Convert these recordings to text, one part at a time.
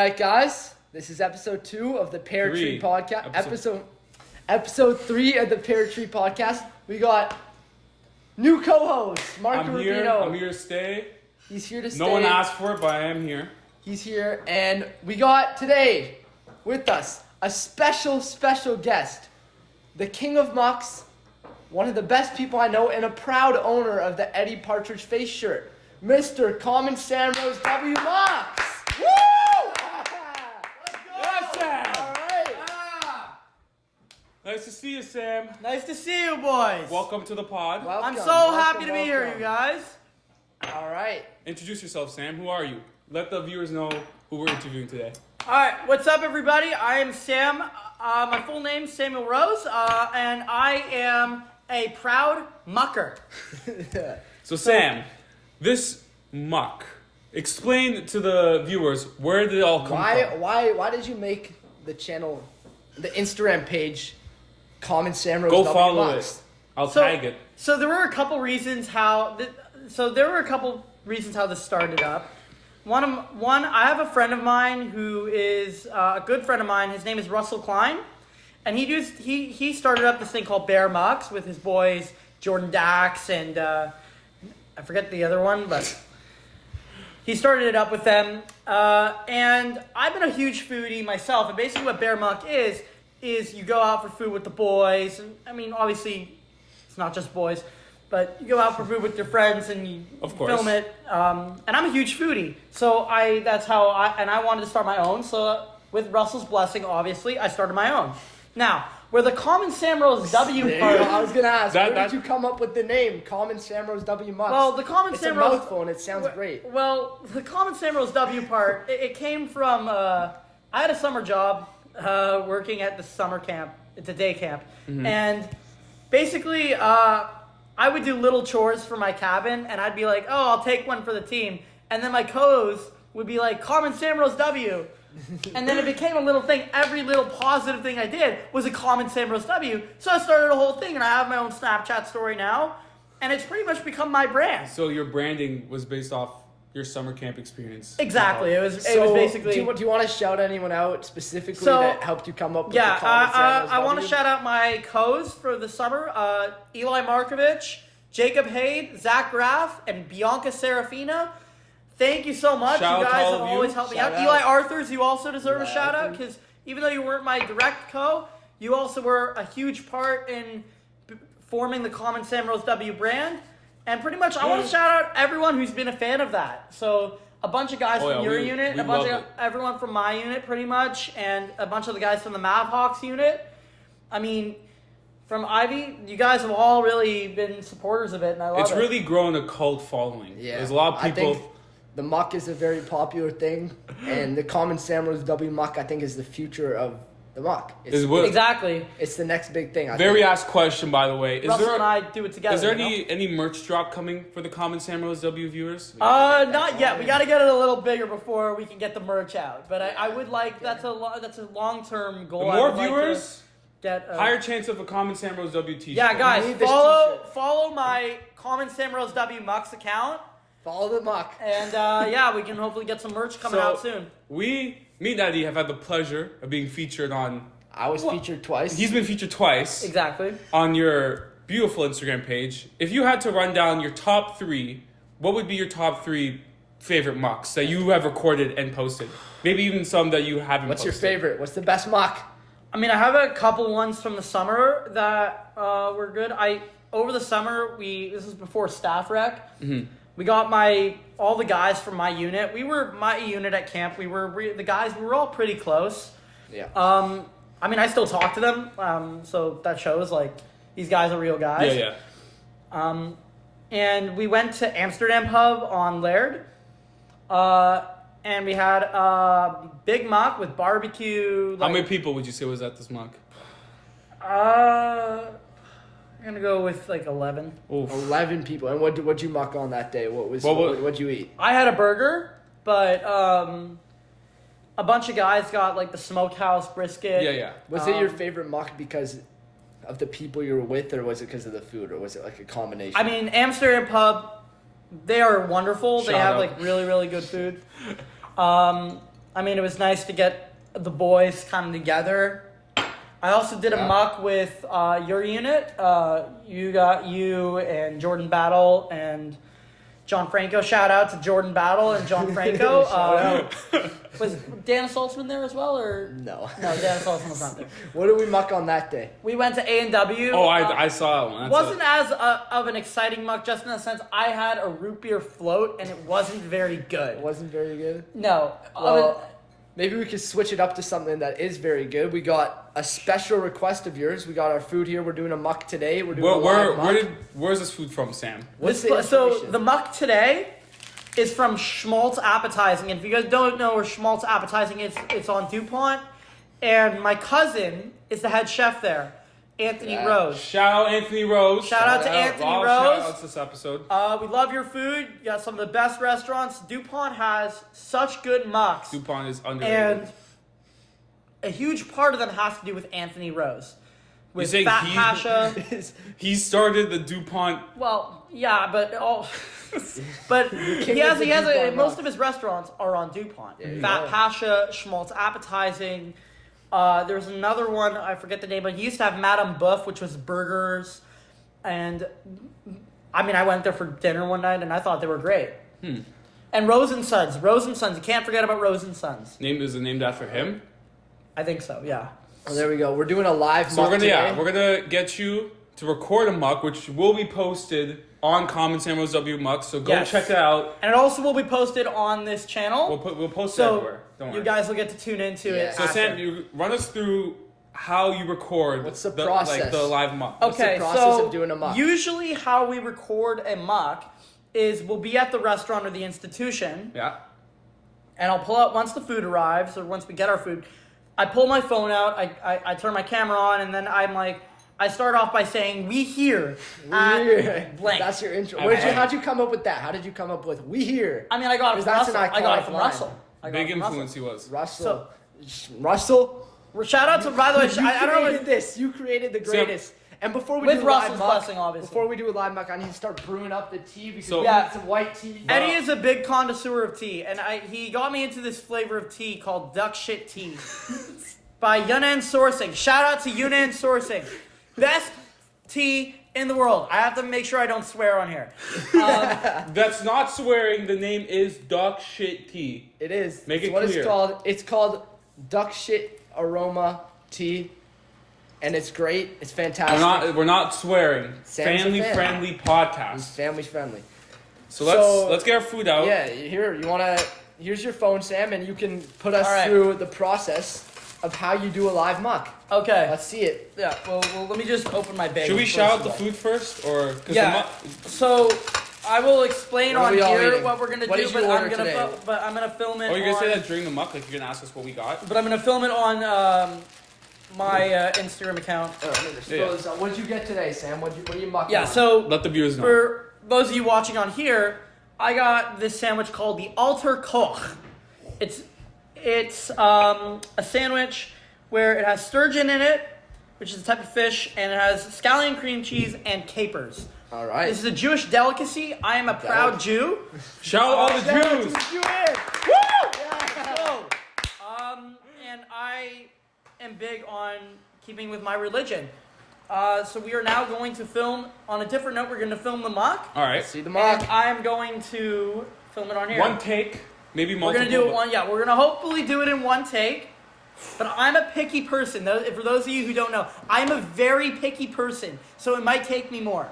right, guys. This is episode 2 of the Pear.3 podcast. Episode 3 of the Pear.3 podcast. We got new co-host, Mucker. I'm here to stay. He's here to stay. No one asked for it, but I am here. He's here, and we got today with us a special guest, the King of Mucks, one of the best people I know, and a proud owner of the Eddie Partridge face shirt, Mr. Common Samrose W. Mucks. Woo! Yes, Sam. All right. Nice to see you, Sam. Nice to see you, boys. Welcome to the pod. I'm so happy to be here, you guys. All right. Introduce yourself, Sam. Who are you? Let the viewers know who we're interviewing today. All right, what's up, everybody? I am Sam. My full name is Samuel Rose, and I am a proud mucker. So, Sam, this muck. Explain to the viewers, where did it all come from? Why did you make the channel, the Instagram page, Common Samrose? Go follow it. I'll tag it. So there were a couple reasons how. This started up. One, I have a friend of mine who is a good friend of mine. His name is Russell Klein, and he started up this thing called Bear Mucks with his boys Jordan Dax and I forget the other one, but he started it up with them. And I've been a huge foodie myself, and basically what Bear Muck is you go out for food with the boys. And I mean, obviously, it's not just boys. But you go out for food with your friends and you film it. And I'm a huge foodie. So I wanted to start my own. So with Russell's blessing, obviously, I started my own. Now, where the Common Samrose W part... I was going to ask, where did you come up with the name Common Samrose W Mucks? Well, the Common It's Samrose... a mouthful and it sounds great. Well, the Common Samrose W part, it came from... I had a summer job working at the summer camp. It's a day camp. Mm-hmm. And basically... I would do little chores for my cabin, and I'd be like, oh, I'll take one for the team. And then my co-host would be like, Common Samrose W. And then it became a little thing. Every little positive thing I did was a Common Samrose W. So I started a whole thing, and I have my own Snapchat story now. And it's pretty much become my brand. So your branding was based off your summer camp experience? Exactly. It was basically... Do you want to shout anyone out specifically that helped you come up with the Common Samrose W? I want to shout out my co's for the summer. Eli Markovich, Jacob Haid, Zach Graff, and Bianca Serafina. Thank you so much. Shout you out guys to all have of you. always helped me Shout out. out. Eli Arthurs, you also deserve a shout out, because even though you weren't my direct co, you also were a huge part in forming the Common Samrose W brand. And pretty much, I want to shout out everyone who's been a fan of that. So, a bunch of guys from your unit, everyone from my unit, pretty much, and a bunch of the guys from the Mavhawks unit. I mean, from Ivy, you guys have all really been supporters of it, and I love it. It's really grown a cult following. Yeah. There's a lot of people... I think the muck is a very popular thing, and the Common Samrose W Muck, I think, is the future of the muck. Exactly. It's the next big thing. Very asked question, by the way. Russell and I do it together. Is there any merch drop coming for the Common Samrose W viewers? Not yet. We got to get it a little bigger before we can get the merch out. But I would like that's a long-term goal. The more viewers, get higher chance of a Common Samrose W t-shirt. Yeah, guys, follow my Common Samrose W Mucks account. Follow the muck. And we can hopefully get some merch coming out soon. Me and Eddie have had the pleasure of being featured on... I was featured twice. He's been featured twice. Exactly. On your beautiful Instagram page. If you had to run down your top 3, what would be your top 3 favorite mucks that you have recorded and posted? Maybe even some that you haven't What's posted. your favorite? What's the best muck? I mean, I have a couple ones from the summer that were good. Over the summer, this was before staff rec. Mm-hmm. We got all the guys from my unit. We were my unit at camp. We were all pretty close. Yeah. I mean, I still talk to them. So that shows these guys are real guys. Yeah. And we went to Amsterdam Pub on Laird. And we had a big muck with barbecue. How many people would you say was at this muck? I'm going to go with 11. Oof. 11 people. And what'd you muck on that day? What'd you eat? I had a burger, but a bunch of guys got the smokehouse brisket. Yeah. Was it your favorite muck because of the people you were with, or was it because of the food, or was it a combination? I mean, Amsterdam Pub, they are wonderful. They have really, really good food. I mean, it was nice to get the boys kind of together. I also did a muck with your unit. You and Jordan Battle and John Franco. Shout out to Jordan Battle and John Franco. Was Dan Saltzman there as well, or No. No, Dan Saltzman was not there. What did we muck on that day? We went to A&W. Oh, I saw that one. Wasn't as of an exciting muck, just in the sense I had a root beer float and it wasn't very good. It wasn't very good. No. Well, maybe we could switch it up to something that is very good. We got a special request of yours. We got our food here. We're doing a muck today. We're doing a live muck. Where's this food from, Sam? So the muck today is from Schmaltz Appetizing. And if you guys don't know where Schmaltz Appetizing is, it's on DuPont. And my cousin is the head chef there, Anthony Rose. Shout out Anthony Rose. Shout out to Anthony Rose. Shout out to this episode. We love your food. You got some of the best restaurants. DuPont has such good mucks. DuPont is underrated. And a huge part of them has to do with Anthony Rose. With You Fat saying Pasha. He started the DuPont. Well, yeah, but but he has most of his restaurants are on DuPont. Fat Pasha, Schmaltz Appetizing. There's another one, I forget the name, but he used to have Madame Buff, which was burgers. And I mean, I went there for dinner one night and I thought they were great. And Rose and Sons. You can't forget about Rose and Sons. Is it named after him? I think so, yeah. Well, there we go. We're doing a live So muck today. we're gonna get you to record a muck, which will be posted on Common Sam Rose W Muck. So go check it out. And it also will be posted on this channel. We'll post it everywhere. Don't worry. You guys will get to tune into it. So Sam, you run us through how you record. What's the process? Like the live muck. Okay, What's the process of doing a muck? Usually how we record a muck is we'll be at the restaurant or the institution. Yeah. And I'll pull out once the food arrives or once we get our food. I pull my phone out, I turn my camera on, and then I start off by saying, "We here at blank." That's your intro. Okay. How'd you come up with that? How did you come up with "We here"? I mean, I got it from That's Russell. an I got it iconic from line. Russell. Big influence he was. Russell. Russell? Shout out to, by the way, I don't know. You created this. You created the greatest. And before we With do Russell's a live muck, blessing, obviously. Before we do a live muck, I need to start brewing up the tea because So- we need some white tea. Eddie is a big connoisseur of tea, and he got me into this flavor of tea called duck shit tea by Yunnan Sourcing. Shout out to Yunnan Sourcing. Best tea in the world. I have to make sure I don't swear on here. That's not swearing. The name is Duck Shit Tea. It is. Make It's it what clear. it's called. It's called duck shit aroma tea. And it's great. It's fantastic. We're not swearing. Sam's a Family fan. friendly It's podcast. family friendly. So let's get our food out. Yeah, here's your phone, Sam, and you can put us All right. through the process of how you do a live muck. Okay. Let's see it. Yeah, well, let me just open my bag. Should we shout out the food first, or 'cause Yeah. So I will explain What are on we all here eating? what we're gonna What do, did but you I'm order gonna today? but I'm gonna film it. Oh, you're gonna say on- that during the muck, like you're gonna ask us what we got. But I'm gonna film it on my Instagram account. Oh, let me just Yeah. throw this out. What did you get today, Sam? What are you mucking Yeah. on? So Let the viewers know. for those of you watching on here, I got this sandwich called the Alter Koch. It's a sandwich where it has sturgeon in it, which is a type of fish, and it has scallion cream cheese and capers. All right. This is a Jewish delicacy. I am a proud Jew. Shout out all the Shout out to Jews. the Jews. So, and I am big on keeping with my religion. So we are now going to film, on a different note, we're going to film the muck. All right. See the muck. And I am going to film it on here. One take, maybe We're multiple. going to do it we're going to hopefully do it in one take. But I'm a picky person. For those of you who don't know, I'm a very picky person. So it might take me more.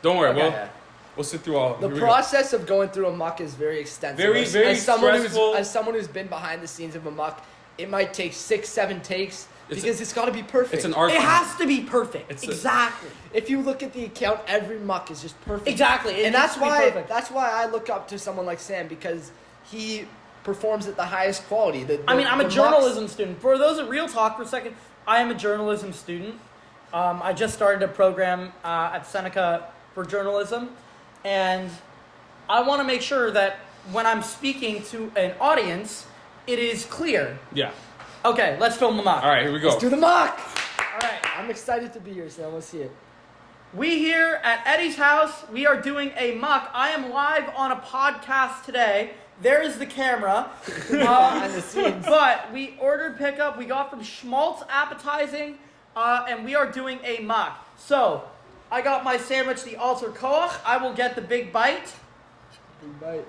Don't worry, Okay. we'll sit through all. The Here we go. process of going through a muck is very extensive. Very, very as someone stressful. As someone who's been behind the scenes of a muck, it might take 6-7 takes It's because it's got to be perfect. It's an art. It form. has to be perfect. Exactly. If you look at the account, every muck is just perfect. Exactly. It And needs that's to be why perfect. I look up to someone like Sam because he performs at the highest quality. I'm a the journalism student. For those at Real Talk for a second, I am a journalism student. I just started a program at Seneca for journalism, and I want to make sure that when I'm speaking to an audience, it is clear. Yeah. Okay, let's film the mock. All right, here we go. Let's do the muck. All right. I'm excited to be here, Sam. Let's see it. We here at Eddie's house, we are doing a muck. I am live on a podcast today. There is the camera. Behind the scenes. But we ordered pickup. We got from Schmaltz Appetizing, and we are doing a muck. So, I got my sandwich, the Alter Koach. I will get the big bite. Big bite.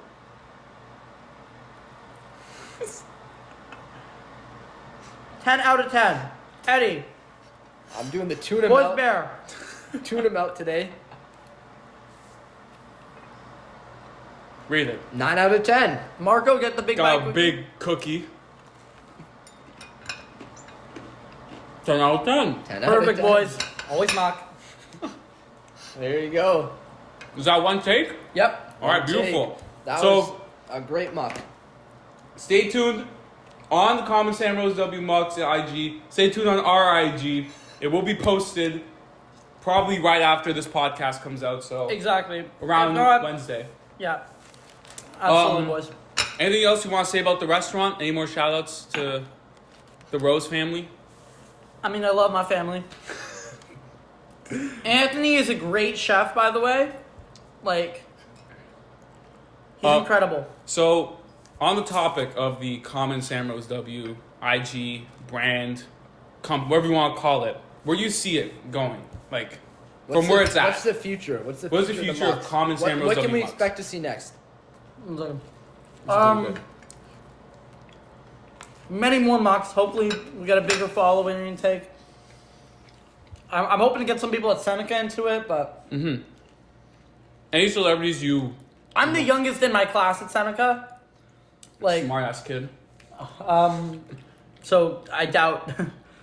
10 out of 10. Eddie. I'm doing the tuna Boys melt. Bear. Tuna melt today. Rate it. 9 out of 10. Marco, get the big bite. Got a big cookie. 10 out of 10. 10 out of Perfect, 10. boys. Always muck. There you go. Is that one take? Yep. All right, One beautiful. take. That So- was a great muck. Stay tuned on the Common Sam Rose W Mucks at IG. Stay tuned on our IG. It will be posted probably right after this podcast comes out. So Exactly. around If not- Wednesday. Yeah. Absolutely, boys. Anything else you want to say about the restaurant? Any more shout outs to the Rose family? I mean, I love my family. Anthony is a great chef, by the way. Like, he's incredible. So, on the topic of the Common Sam Rose W IG brand, whatever you want to call it, where you see it going, like from where it's at. What's the future? What's the What's the future future of Mucks? Common Sam Rose What can W we Mucks? expect to see next? Many more mucks. Hopefully, we get a bigger following intake. I'm hoping to get some people at Seneca into it, but Any celebrities you I'm the youngest in my class at Seneca. Like, smart ass kid? so I doubt.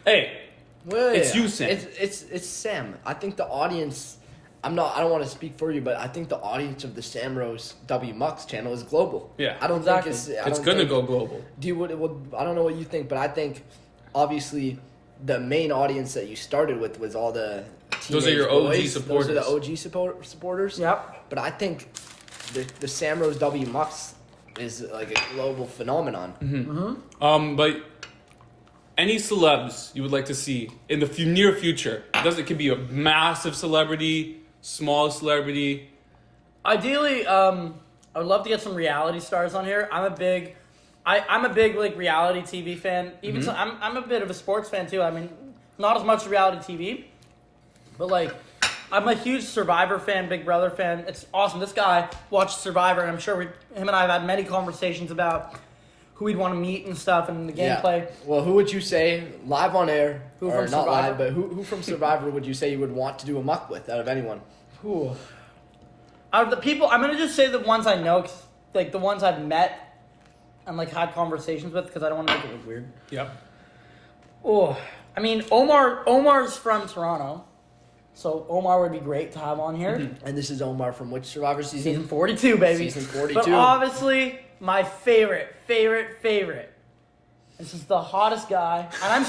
Hey, Well, It's you, Sam. It's Sam. I think the audience. I don't want to speak for you, but I think the audience of the Sam Rose W Mucks channel is global. Yeah. I don't Exactly. think it's. I it's don't gonna think- go global. Do you? I don't know what you think, but I think obviously the main audience that you started with was all the. Those are your teenage OG boys. supporters. Those are the OG supporters. Yep. But I think the Sam Rose W Mucks is like a global phenomenon. But any celebs you would like to see in the near future? It could be a massive celebrity, small celebrity. Ideally, I would love to get some reality stars on here. I'm a big like reality TV fan. Even so, I'm a bit of a sports fan too. I mean, not as much reality TV, but like I'm a huge Survivor fan, Big Brother fan. It's awesome. This guy watched Survivor, and I'm sure him and I have had many conversations about who we'd want to meet and stuff and the gameplay. Well, who would you say live on air? Who or from not Survivor? live, but who from Survivor would you say you would want to do a muck with out of anyone? Ooh. Out of the people, I'm gonna just say the ones I know, 'cause, like the ones I've met and like had conversations with, because I don't want to make it look weird. Yep. Oh, I mean, Omar's from Toronto, so Omar would be great to have on here. And this is Omar from which Survivor season? Season 42, baby. Season 42. But obviously, my favorite. This is the hottest guy, and I'm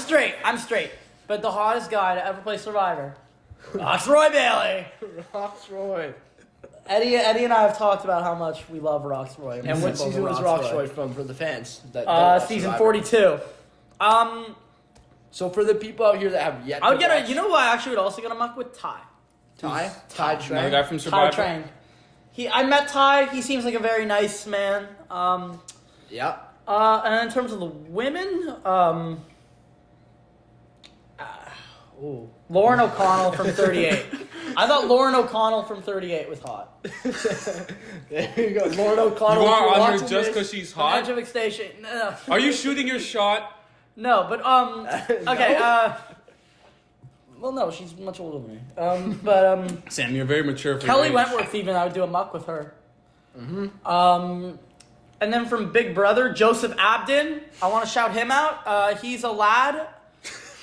straight, but the hottest guy to ever play Survivor. Roxroy Bailey. Roxroy. Eddie and I have talked about how much we love Roxroy. And what season was Roxroy from for the fans? That don't watch Season Survivor? 42. So for the people out here that have yet I would to get watch you know who I actually would also get a muck with? Ty. Ty Another Trang. guy from Ty Survivor. Trang. I met Ty. He seems like a very nice man. Yeah. And in terms of the women, Lauren O'Connell from 38. I thought Lauren O'Connell from 38 was hot. There you go. Lauren O'Connell. You if you're are on her watching just this. because she's Edge hot? of Extinction. No, Are you shooting your shot? no, but okay. Well, no, she's much older than me. But Sam, you're very mature for Kelly your age. Wentworth, even I would do a muck with her. And then from Big Brother, Joseph Abden. I want to shout him out. He's a lad.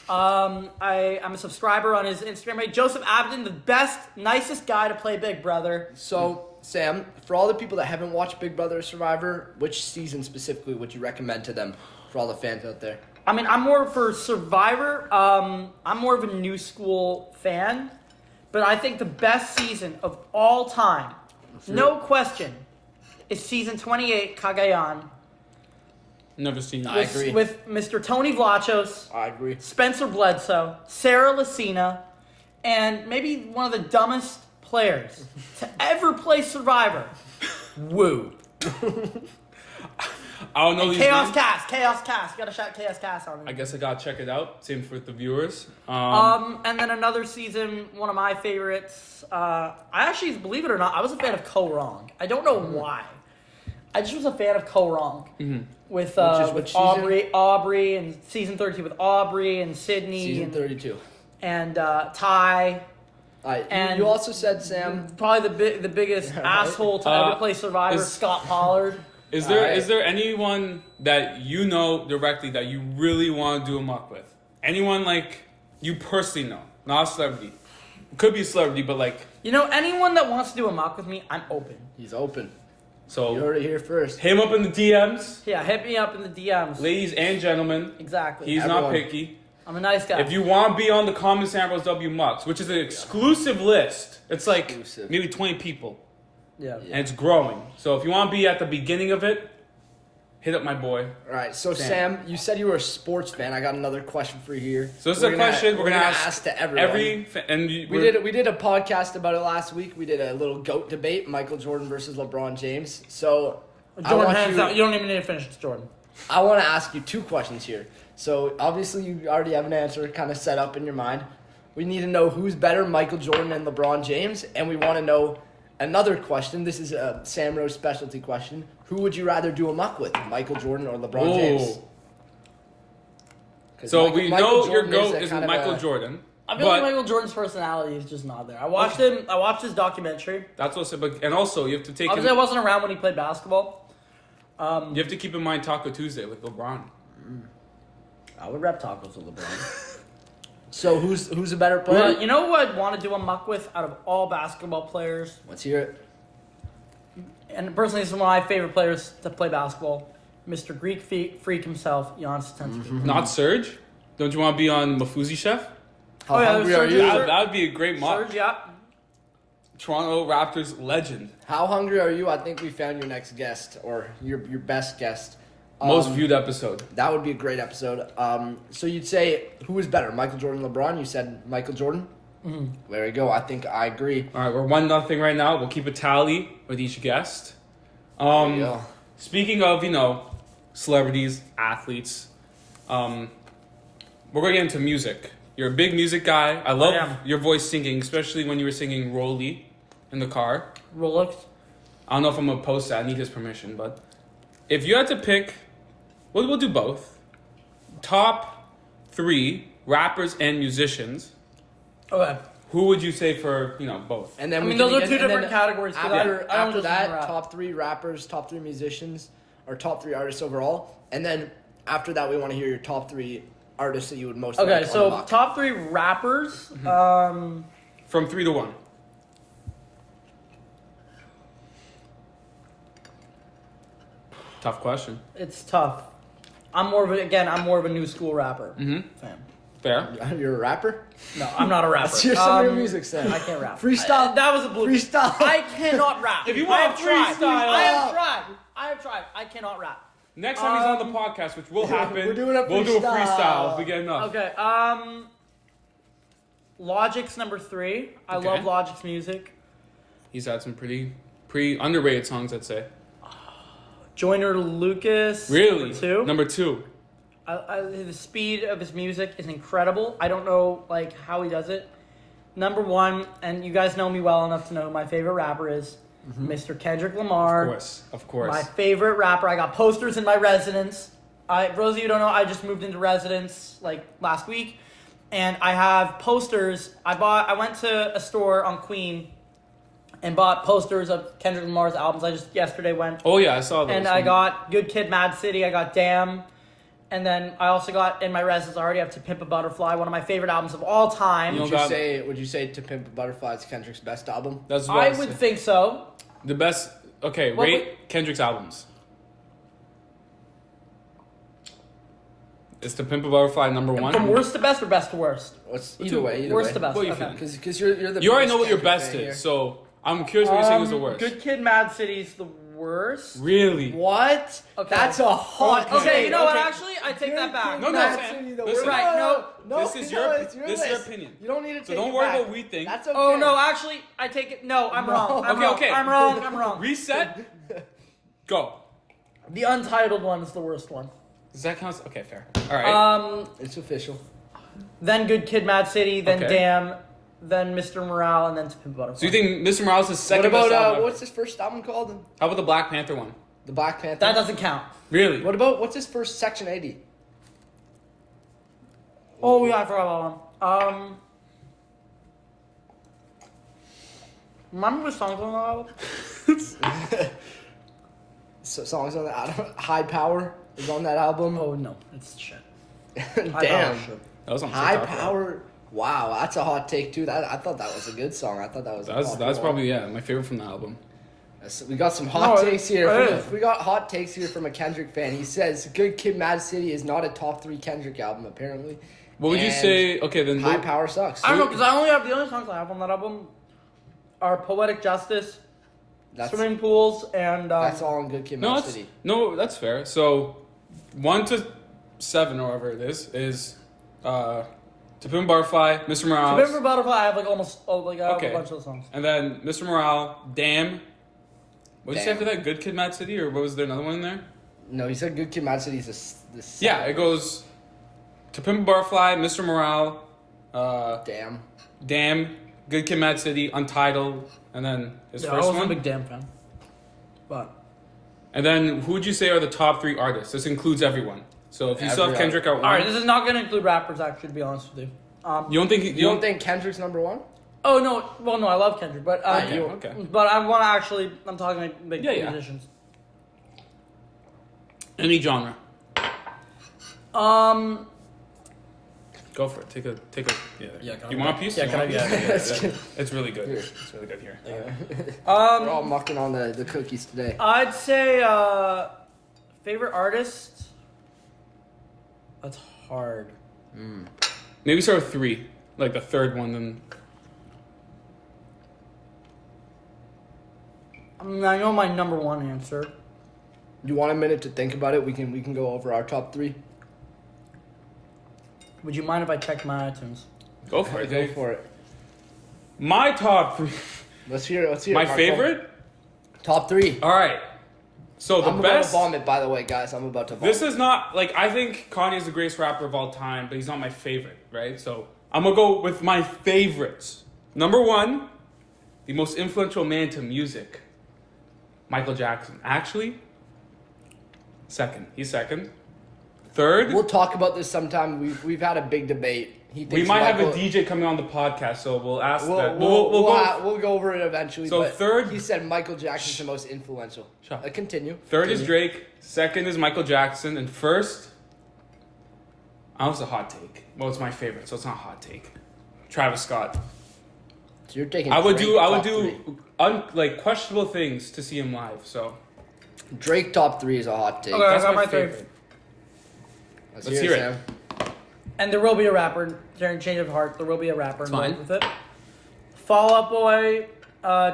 I'm a subscriber on his Instagram page. Joseph Abden, the best, nicest guy to play Big Brother. So, Sam, for all the people that haven't watched Big Brother or Survivor, which season specifically would you recommend to them for all the fans out there? I mean, I'm more for Survivor. I'm more of a new school fan. But I think the best season of all time, no question, is season 28, Cagayan. Never seen I it. agree. With Mr. Tony Vlachos, I agree. Spencer Bledsoe, Sarah Lucina, and maybe one of the dumbest players to ever play Survivor. Woo. I don't know And these Chaos names. Cast. Gotta shout Chaos Cast on I it. guess I gotta check it out. Same with the viewers. And then another season, one of my favorites. I actually, believe it or not, I was a fan of Ko Wrong. I don't know why. I just was a fan of Ko Wrong. With which season? Aubrey, and season 32 with Aubrey and Sydney. Season 32. And Ty. And you also said, Sam... Probably the biggest Right. asshole to ever play Survivor, Scott Pollard. Is there anyone that you know directly that you really want to do a muck with? Anyone like you personally know, not a celebrity. Could be a celebrity, but like Anyone that wants to do a mock with me, I'm open. He's open. so. You heard it here first. Hit him up in the DMs, Yeah, hit me up in the DMs. ladies and gentlemen. Exactly. He's Everyone. not picky. I'm a nice guy. If you want to be on the Common Samples W Mucks, which is an exclusive list, it's like Exclusive. maybe 20 people, yeah. and it's growing. So if you want to be at the beginning of it, hit up my boy. All right, so Sam, you said you were a sports fan. I got another question for you here. So this is a question we're gonna ask to everyone. We did a podcast about it last week. We did a little GOAT debate, Michael Jordan versus LeBron James. So Jordan, hands down. You don't even need to finish. It's Jordan. I want to ask you two questions here. So obviously you already have an answer kind of set up in your mind. We need to know who's better, Michael Jordan and LeBron James, and we want to know another question. This is a Sam Rose specialty question. Who would you rather do a muck with, Michael Jordan or LeBron James? 'Cause So Michael- we Michael know your Jordan GOAT a is kind of Michael a- Jordan. I feel like Michael Jordan's personality is just not there. I watched him. I watched his documentary. That's what's but and also you have to take Obviously, I wasn't around when he played basketball. you have to keep in mind Taco Tuesday with LeBron. I would rep tacos with LeBron. So who's a better player? You know who I'd want to do a muck with out of all basketball players? Let's hear it. And personally, this is one of my favorite players to play basketball. Mr. Greek freak himself, Giannis Antetokounmpo. Not Serge. Don't you want to be on Mafuzi Chef? How yeah, hungry there's are Serge- you? That would be a great mock. Serge, yeah. Toronto Raptors legend. How hungry are you? I think we found your next guest or your best guest. Most viewed episode. That would be a great episode. So you'd say who is better, Michael Jordan, LeBron? You said Michael Jordan. Mm-hmm. There you go. I think I agree. All right, we're 1-0 right now. We'll keep a tally with each guest. There you go. Speaking of, celebrities, athletes, we're going to get into music. You're a big music guy. I love your voice singing, especially when you were singing Rolly in the car. Rolex. I don't know if I'm going to post that. I need his permission. But if you had to pick, we'll do both. Top 3 rappers and musicians. Okay. Who would you say for, both? And then I we mean, can those are get- two and then different categories. 'cause After, I don't after listen to that, rap. top 3 rappers, top 3 musicians, or top 3 artists overall. And then after that, we want to hear your top 3 artists that you would most Okay, like on so the mock. top 3 rappers. From 3 to 1. Tough question. It's tough. I'm more of a new school rapper fan. Fair. You're a rapper? No, I'm not a rapper. Let's hear some of your music, Sam. I can't rap. Freestyle. That was a blue. Freestyle. I cannot rap. If you I want have tried. freestyle- I have tried. I cannot rap. Next time he's on the podcast, which will happen, we're doing a we'll do a freestyle. freestyle if we get enough. Okay. Logic's number 3. I Okay. love Logic's music. He's had some pretty underrated songs, I'd say. Joyner Lucas. Really? Number 2. Number 2. The speed of his music is incredible. I don't know how he does it. Number 1, and you guys know me well enough to know who my favorite rapper is, Mr. Kendrick Lamar. Of course. My favorite rapper. I got posters in my residence. For those of you who don't know, I just moved into residence last week, and I have posters. I went to a store on Queen and bought posters of Kendrick Lamar's albums. I just yesterday went. Oh yeah, I saw those. And I got Good Kid, Mad City. I got Damn. And then I also got in my residence. I already have To Pimp a Butterfly, one of my favorite albums of all time. You Would know, you say To Pimp a Butterfly is Kendrick's best album? That's what I I'd would say. think so. The best. Okay, What rate Kendrick's albums. Is To Pimp a Butterfly number 1? From worst to best or best to worst? Either way. Worst to best. What do you Okay. think? Because you're the You already biggest know what your Kendrick best fan is, here. so I'm curious what you're saying is the worst. Good Kid, Mad City's the worst. Really? What? Okay. That's a hot Okay, take. you know what? Actually, I take that back. No, Sam. listen. Right, no, This is your it's this is your list. opinion. You don't need to take So don't it worry back. what we think. That's okay. Oh no, actually, I take it. No, I'm wrong. I'm wrong. Okay. I'm wrong. I'm wrong. Reset. Go. The untitled one is the worst one. Does that count? Okay, fair. All right. It's official. Then Good Kid, Mad City. Then Okay. Damn. Then Mr. Morale, and then To Pimp a Butterfly. So you think Mr. Morales is What second best album about ever? what's his first album called? How about the Black Panther one? The Black Panther. that doesn't count? Really? What about what's his first Section 80? Oh yeah, I forgot about one. Remember what songs on that album? So songs on that album. High Power is on that album. Oh no, it's shit. Damn. That was on High TikTok, right? Power. Wow, that's a hot take too. I thought that was a good song. I thought that was. That's probably my favorite from the album. So we got some hot No, takes here. it is. We got hot takes here from a Kendrick fan. He says Good Kid, Mad City is not a top 3 Kendrick album apparently. What would you And say? Okay, then High Power sucks. I don't know because the only songs I have on that album are Poetic Justice, That's Swimming Pools, and that's all on Good Kid, Mad City. That's fair. So 1 to 7 or whatever it is To Pimp a Butterfly, Mr. To Morales, Pimp a Butterfly. I have I have Okay. a bunch of the songs. and then Mr. Morale, Damn. What did you say Damn. after that? Good Kid, Mad City, or was there another one in there? No, he said Good Kid, Mad City is the Yeah, it goes To Pimp a Butterfly, Mr. Morale, Damn. Damn, Good Kid, Mad City, Untitled, and then his Yeah, I first wasn't one. a big Damn fan, but And then who would you say are the top 3 artists? This includes everyone. So if you still have Everyone. Kendrick at 1, all right, this is not going to include rappers. Actually, to be honest with you. you don't think You don't think Kendrick's number 1? Oh no! Well, no, I love Kendrick, but Okay. But I want to actually. I'm talking like big Yeah. musicians. any genre? Go for it. Take a. Yeah, You want a piece? Yeah, You can want I- a piece? yeah, It's really good. It's really good here. We're all mucking on the cookies today. I'd say favorite artist. That's hard. Maybe start with 3, like the third one. Then I mean, I know my number one answer. You want a minute to think about it? We can go over our top 3. Would you mind if I check my iTunes? go for it. Go Dave. for it. My top 3. Let's hear it. My Marco. favorite. Top 3. All right. So the I'm best. about to vomit, by the way, guys. I'm about to vomit. This is not like I think Kanye is the greatest rapper of all time, but he's not my favorite, right? So I'm gonna go with my favorites. Number 1, the most influential man to music, Michael Jackson. Actually, second. He's second. Third, We'll talk about this sometime. We've had a big debate. He thinks we might have a Michael- DJ coming on the podcast, so we'll ask that. We'll go over it eventually. So but third- he said Michael Jackson's the most influential. Shut up. Continue. Third is Drake. Second is Michael Jackson, and first, I was a hot take. Well, it's my favorite, so it's not a hot take. Travis Scott. So you're taking. I would Drake do top 3. like questionable things to see him live. So Drake top 3 is a hot take. Okay, I that's got my my three. favorite. Let's Let's hear it, hear it. Sam. And there will be a rapper during Change of Heart. There will be a rapper It's involved fine. with it. Fall Out Boy,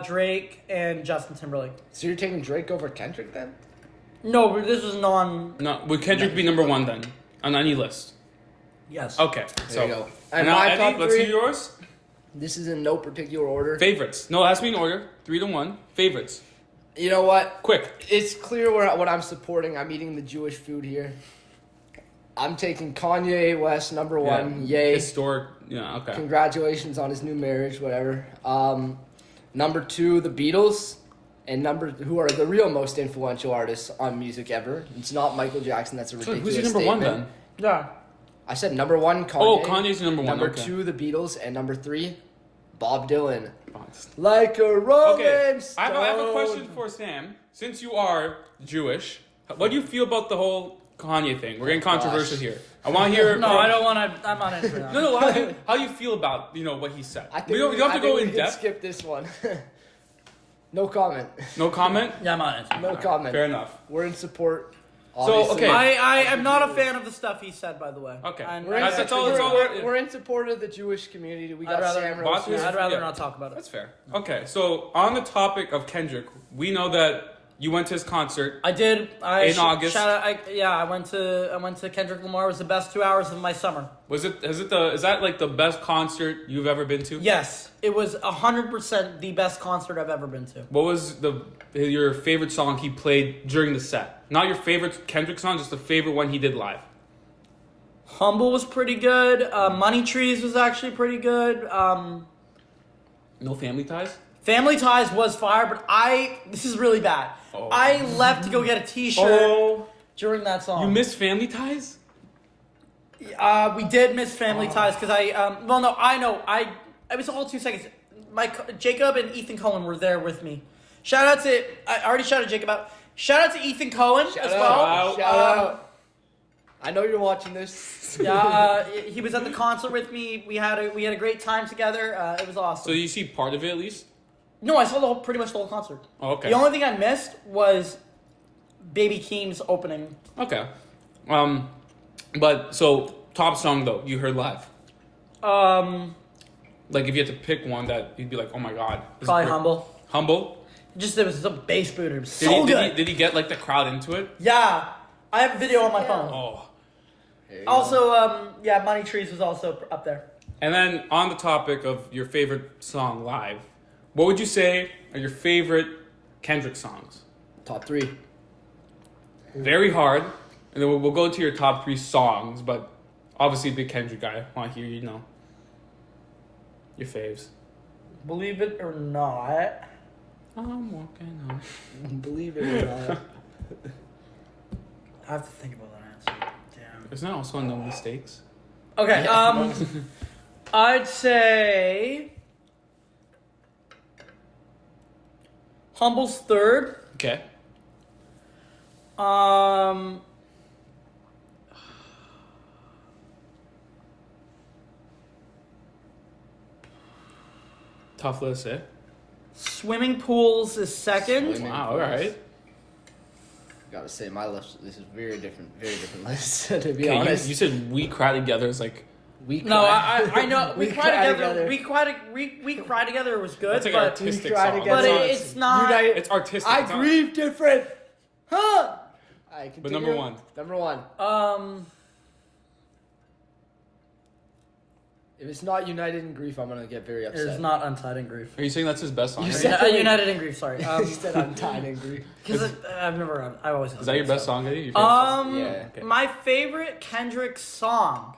Drake, and Justin Timberlake. So you're taking Drake over Kendrick then? No, but this is non. No, would Kendrick be number 1 then on any list? Yes. Okay, There you go. And And now my Eddie, top let's 3. hear yours. This is in no particular order. Favorites. No, it has to be in order. 3 to 1. Favorites. You know what? Quick. It's clear what I'm supporting. I'm eating the Jewish food here. I'm taking Kanye West number 1. Yay. Historic. Yeah. Okay. Congratulations on his new marriage, whatever. Number 2, the Beatles. And who are the real most influential artists on music ever. It's not Michael Jackson. That's a So ridiculous who's your number 1 statement. then? Yeah. I said number 1, Kanye. Oh, Kanye's your number 1. Number okay. 2, the Beatles. And number 3, Bob Dylan. Oh, it's- Like a rolling Okay, stone. I have a question for Sam. Since you are Jewish, what do you feel about the whole Kanye thing? We're getting controversial Gosh. here. I want to hear. No, I don't want to. I'm not into that. No. How do you feel about what he said? I think We don't have to go we in can depth. skip this one. No comment. No comment. Yeah, I'm not into No that. comment. Fair enough. We're in support. So, obviously. okay. I am not a fan of the stuff he said, by the way. Okay. And We're in, That's all- that's all we're in support of the Jewish community. We got I'd rather, Sam Watch Rose. this. I'd rather Yeah. not talk about it. That's fair. Okay, so on the topic of Kendrick, we know that You went to his concert. I did. In August. I went to Kendrick Lamar. It was the best 2 hours of my summer. Is that like the best concert you've ever been to? Yes, it was 100% the best concert I've ever been to. What was your favorite song he played during the set? Not your favorite Kendrick song, just the favorite one he did live. Humble was pretty good. Money Trees was actually pretty good. No Family Ties? Family Ties was fire, but this is really bad. Oh. I left to go get a T-shirt during that song. You missed Family Ties? We did miss Family Ties because it was all 2 seconds. Jacob and Ethan Cohen were there with me. Shout out to, I already shouted Jacob out. Shout out to Ethan Cohen as well. Shout out. I know you're watching this. Yeah, he was at the concert with me. We had a great time together. It was awesome. So you see part of it at least? No, I saw pretty much the whole concert. Oh, okay. The only thing I missed was Baby Keem's opening. Okay. But so top song though you heard live. Like if you had to pick one that you'd be like, oh my god. Probably Humble. Humble. Just it was some bass booter. It was so good. Did he get like the crowd into it? Yeah, I have a video on my phone. Oh. Also, Money Trees was also up there. And then on the topic of your favorite song live, what would you say are your favorite Kendrick songs? Top 3. Very hard. And then we'll go into your top 3 songs, but obviously big Kendrick guy. I want to hear your faves. Believe it or not. I'm walking on. Believe it or not. I have to think about that answer. Damn. Isn't that also No Mistakes? Okay, I'd say Humble's third. Okay. Tough list, eh? Swimming Pools is second. Swimming Wow, alright. Gotta say, my list. This is very different list. To be Okay, honest, you said We Cry Together is like... we No, cry. I know. We cry together. together. We cry together was good, That's like an but artistic We Cry song. Together. but it's not. Unite. It's artistic. I it's not- grieve different. Huh? I But number one. Number one. If it's not United in Grief, I'm gonna get very upset. It's not Untied in Grief. Are you saying that's his best song? You right? said- United in Grief. Sorry. You said Untied in Grief. Because I've never. I always. Is that your best song, Eddie? Your favorite song? Yeah. Okay. My favorite Kendrick song.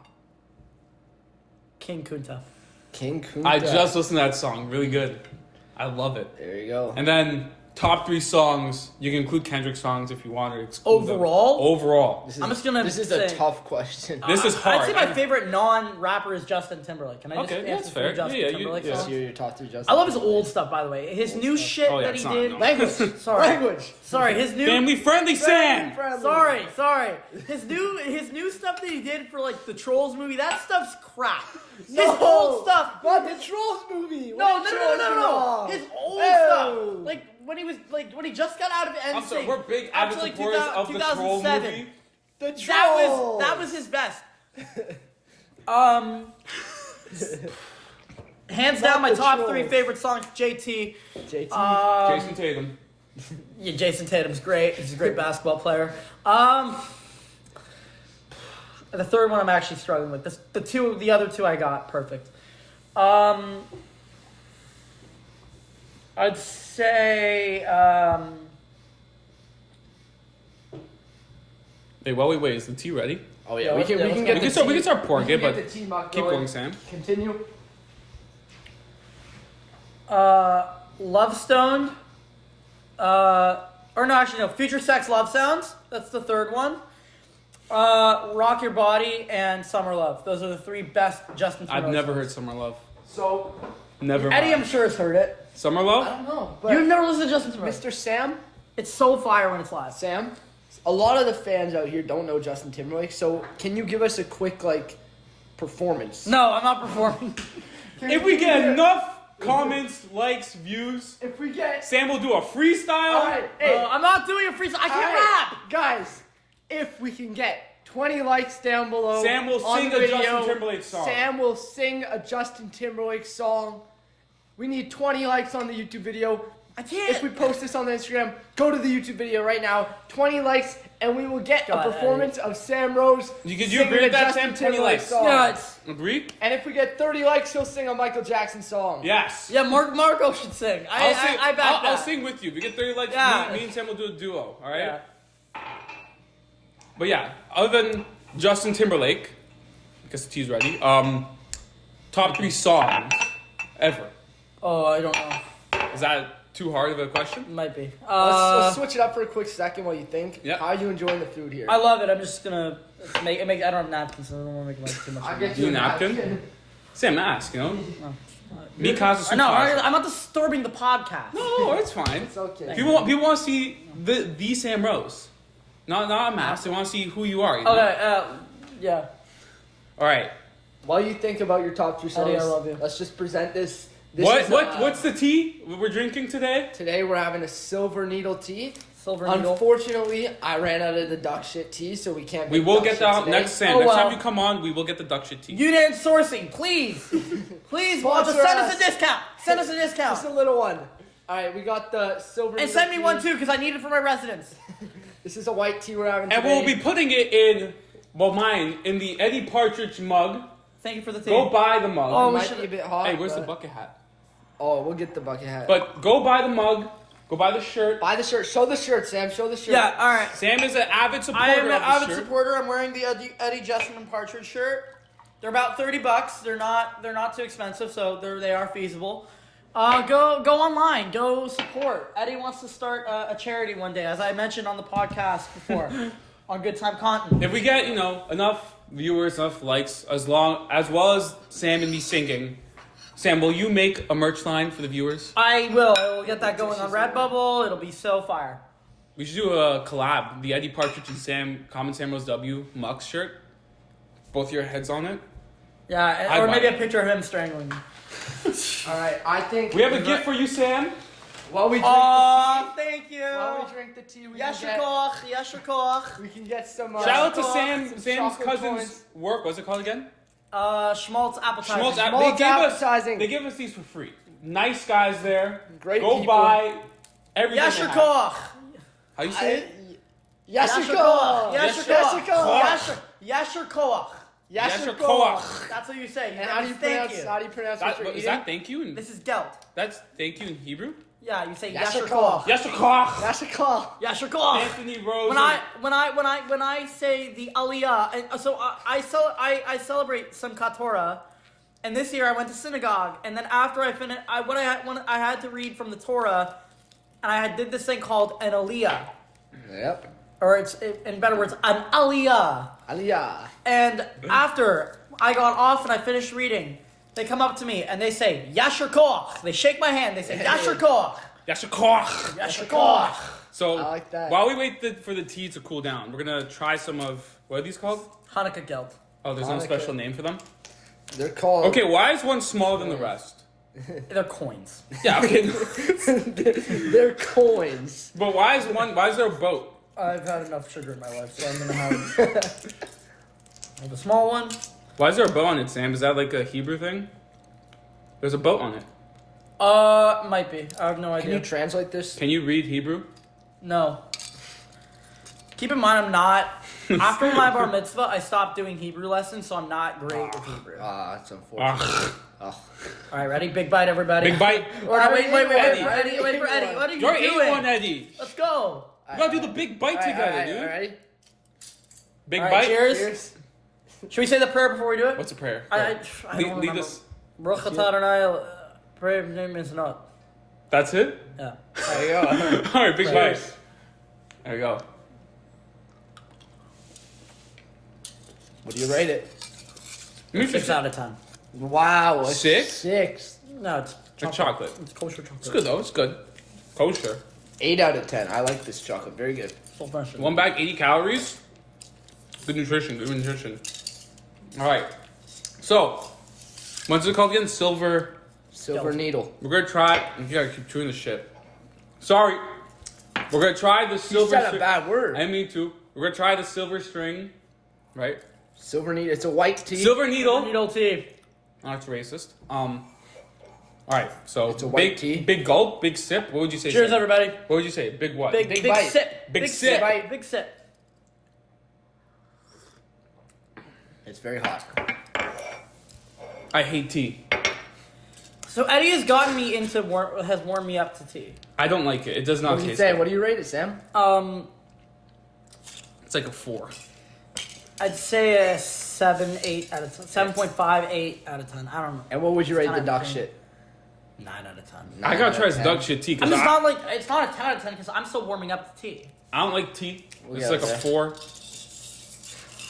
King Kunta. King Kunta. I just listened to that song. Really good. I love it. There you go. And then top 3 songs. You can include Kendrick songs if you want to exclude them. Overall? Overall. I'm just gonna This is say- a tough question. This is hard. I'd say my favorite non-rapper is Justin Timberlake. Can I just Okay, answer that's for fair. Justin Yeah, you- Timberlake yeah. songs? So your top 3 Justin. I love his old stuff, by the way. His new shit Oh, yeah, that it's he not, did. no. Language. Sorry. Language. Sorry, his new. Family friendly, Sam! Sorry. His new stuff that he did for like the Trolls movie. That stuff's crap. His old stuff. But the Trolls movie. No. His old stuff. Like when he just got out of NSYNC. I'm sorry, we're big after, avid supporters of the Troll 2007. movie. The Trolls. That was his best. Hands down, my the top Trolls. 3 favorite songs. JT. JT. Jason Tatum. Yeah, Jason Tatum's great. He's a great basketball player. The third one I'm actually struggling with. The other two I got perfect. I'd say Hey, while we wait, is the tea ready? Oh yeah, Yeah, we can yeah, we can let's get go. the We can start pouring we it, can but get the tea muck keep going, Sam. Continue. Love Stoned. Or no, actually no. Future Sex Love Sounds. That's the third one. Rock Your Body and Summer Love. Those are the 3 best Justin Timberlake I've never songs. heard Summer Love. So Never Eddie, mind. I'm sure has heard it. Summer I Love? don't know, but You've never listened to Justin Timberlake. Mr. Sam, It's so fire when it's live. Sam, a lot of the fans out here don't know Justin Timberlake. So can you give us a quick performance? No, I'm not performing. If we get enough comments, likes, views, If we get Sam will do a freestyle. all right, hey, I'm not doing a freestyle. I all can't right, rap. guys. If we can get 20 likes down below, Sam will on sing the a video, Justin Timberlake song. Sam will sing a Justin Timberlake song. We need 20 likes on the YouTube video. I can't. If we post this on the Instagram, go to the YouTube video right now. 20 likes, and we will get a performance of Sam Rose. You agree with that, Sam? 20 likes. Song. Yeah, it's... Agree? And if we get 30 likes, he'll sing a Michael Jackson song. Yes. Yeah, Marco should sing. I back that. I'll sing with you. If we get 30 likes, me and Sam will do a duo. All right? Yeah. But yeah, other than Justin Timberlake, I guess the tea's ready. Top 3 songs ever. Oh, I don't know. Is that too hard of a question? Might be. Let's switch it up for a quick second while you think. Yep. How are you enjoying the food here? I love it. I'm just gonna make. I don't have napkins, so I don't want to make too much. I'll get You you a napkin? Sam, ask, you know? Me cause No, I'm not disturbing the podcast. No, it's fine. It's okay. People want to see the Sam Rose. Not a mask. They want to see who you are. You know? Okay. Yeah. All right. While you think about your top 3 songs, Eddie, I love you. let's just present this. What's the tea we're drinking today? Today we're having a silver needle tea. Silver needle. Unfortunately, I ran out of the duck shit tea, so we can't. We will get that next Sam. Oh, Next wow. time you come on, we will get the duck shit tea. Unit sourcing, please. Please, Sponsor send us us. a discount. Send us a Just a discount. little one. All right, we got the silver. And needle send me tea. one too, because I need it for my residence. This is a white tea we're having And today. we'll be putting it in, mine, in the Eddie Partridge mug. Thank you for the tea. Go buy the mug. Oh, It we might should- be a bit hot. Hey, where's the but- bucket hat? Oh, we'll get the bucket hat. But go buy the mug. Go buy the shirt. Buy the shirt. Show the shirt, Sam. Show the shirt. Yeah, all right. Sam is an avid supporter I am an of the avid shirt. supporter. I'm wearing the Eddie Justin and Partridge shirt. They're about $30. They're not too expensive, so they are feasible. Go online. Go support. Eddie wants to start a charity one day, as I mentioned on the podcast before, on Good Time Content. If we get, enough viewers, enough likes, as well as Sam and me singing, Sam, will you make a merch line for the viewers? I will get that going on Redbubble. It'll be so fire. We should do a collab. The Eddie Partridge and Sam Rose W Muck shirt. Both your heads on it. Yeah, I'd or buy maybe it. a picture of him strangling me. All right, I think We have a gift for you, Sam. While we drink Oh, thank you. while we drink the tea, we Yasher can get koch, yasher koch. we can get some. Shout out to some Sam's chocolate cousin's coins. work. What's it called again? Schmaltz appetizer. Schmaltz app. Schmaltz appetizing. They gave us these for free. Nice guys there. Great Go people. buy everything. Yasher they have. koch. How you say it? Yasher Yasher koch. Yasher Yasher koch. koch. Yasher koch. Yasher koch. koch. That's what you say. And how do you Thank pronounce? you. How do you pronounce what you're Is eating? that thank you? This is gelt. That's thank you in Hebrew? Yeah, you say Yasher yasher koch. Yasher koch. Yasher koch. Yasher koch. Anthony Rose. When I say the aliyah, and so I celebrate Simchat Torah, and this year I went to synagogue, and then after I finished, I had to read from the Torah, and I did this thing called an aliyah, Yep. or in better words, an aliyah. Aliyah. And after I got off and I finished reading, they come up to me and they say Yasher koch. They shake my hand. They say Yasher koch. Yasher koch. Yasher koch. So I like that. while we wait for the tea to cool down, we're gonna try some of what are these called? Hanukkah gelt. Oh, there's no Hanukkah. special name for them. They're called. Okay, why is one smaller than the rest? They're coins. Yeah, okay. They're coins. But why is there a boat? I've had enough sugar in my life, so I'm gonna have a small one. Why is there a boat on it, Sam? Is that like a Hebrew thing? There's a boat on it. Might be. I have no Can idea. you translate this? Can you read Hebrew? No. Keep in mind, I'm not. After my bar mitzvah, I stopped doing Hebrew lessons, so I'm not great with Hebrew. All That's unfortunate. Ugh. right, ready? Big bite, everybody. Big bite. Or no, wait for Eddie. Eddie. Wait for Eddie. What are you You're doing? 8-1, Eddie. Let's go. You gotta do the big bite together, dude. Ready? Big All right, bite. cheers. Cheers. Should we say the prayer before we do it? What's a prayer? I Go. don't lead remember. us. Baruch atah Adonai, prayer name is not. That's it. Yeah. There you go. All right, big Cheers. bite. There you go. What do you rate it? Let me 6 fix out of 10. Wow. a 6? 6. No, it's It's chocolate. It's kosher chocolate. It's good though. It's good. Kosher. 8 out of 10. I like this chocolate. Very good. Full fresh. One bag, 80 calories. Good nutrition. Good nutrition. All right. So, what's it called again? Silver. Silver needle. We're gonna try. You gotta keep chewing the shit. Sorry. We're gonna try the You silver. said a bad word. I mean too. We're gonna try the silver string, right? Silver needle. It's a white tea. Silver needle. Needle tea. Oh, that's racist. All right, so It's a white tea. Big gulp, big sip. What would you say? Cheers, Sam? everybody. What would you say? Big what? Big bite. sip. Big sip. Bite. Big sip. It's very hot. I hate tea. So Eddie has gotten me into has warmed me up to tea. I don't like it. It does not What do you taste say? good. What do you rate it, Sam? It's like a 4. I'd say a 7, 8 out of 10. 7.5, 8 out of 10. I don't know. And what would you rate the 10 out duck of 10. shit? 9 out of 10. I gotta try this 10. duck shit tea I'm because just not like it's not a 10 out of 10 because I'm still warming up to tea. I don't like tea. It's Yeah, like okay. a 4.